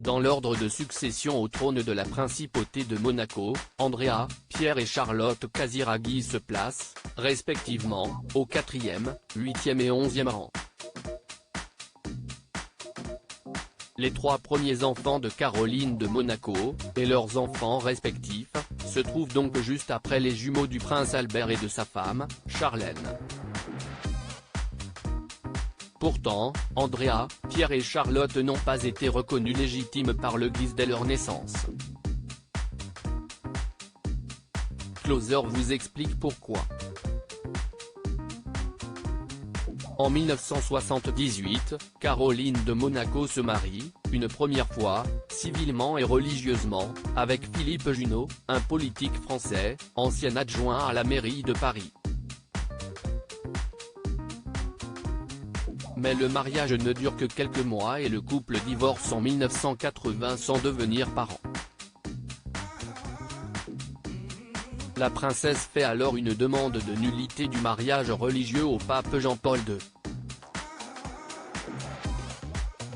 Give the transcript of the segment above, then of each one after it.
Dans l'ordre de succession au trône de la principauté de Monaco, Andrea, Pierre et Charlotte Casiraghi se placent, respectivement, au 4e, 8e et 11e rang. Les trois premiers enfants de Caroline de Monaco, et leurs enfants respectifs, se trouvent donc juste après les jumeaux du prince Albert et de sa femme, Charlène. Pourtant, Andrea, Pierre et Charlotte n'ont pas été reconnus légitimes par l'Église dès leur naissance. Closer vous explique pourquoi. En 1978, Caroline de Monaco se marie, une première fois, civilement et religieusement, avec Philippe Junot, un politique français, ancien adjoint à la mairie de Paris. Mais le mariage ne dure que quelques mois et le couple divorce en 1980 sans devenir parents. La princesse fait alors une demande de nullité du mariage religieux au pape Jean-Paul II.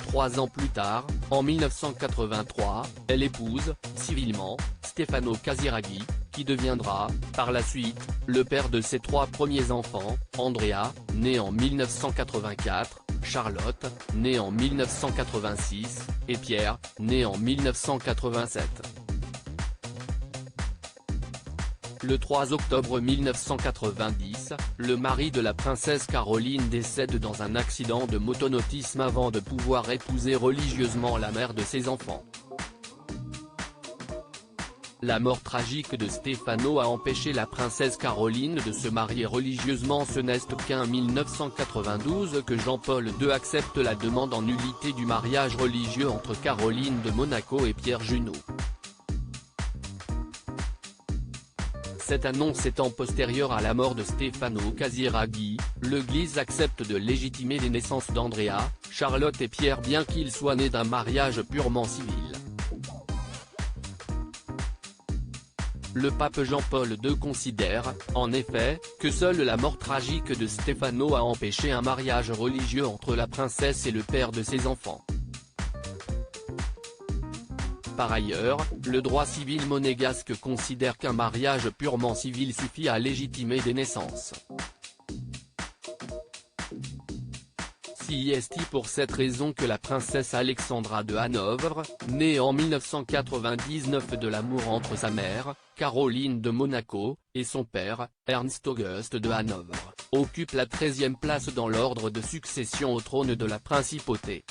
3 ans plus tard, en 1983, elle épouse, civilement, Stefano Casiraghi, qui deviendra, par la suite, le père de ses 3 premiers enfants, Andrea, né en 1984, Charlotte, née en 1986, et Pierre, né en 1987. Le 3 octobre 1990, le mari de la princesse Caroline décède dans un accident de motonautisme avant de pouvoir épouser religieusement la mère de ses enfants. La mort tragique de Stefano a empêché la princesse Caroline de se marier religieusement. Ce n'est qu'en 1992 que Jean-Paul II accepte la demande en nullité du mariage religieux entre Caroline de Monaco et Pierre Junot. Cette annonce étant postérieure à la mort de Stefano Casiraghi, l'Église accepte de légitimer les naissances d'Andrea, Charlotte et Pierre bien qu'ils soient nés d'un mariage purement civil. Le pape Jean-Paul II considère, en effet, que seule la mort tragique de Stefano a empêché un mariage religieux entre la princesse et le père de ses enfants. Par ailleurs, le droit civil monégasque considère qu'un mariage purement civil suffit à légitimer des naissances. C'est pour cette raison que la princesse Alexandra de Hanovre, née en 1999 de l'amour entre sa mère, Caroline de Monaco, et son père, Ernst Auguste de Hanovre, occupe la 13e place dans l'ordre de succession au trône de la principauté.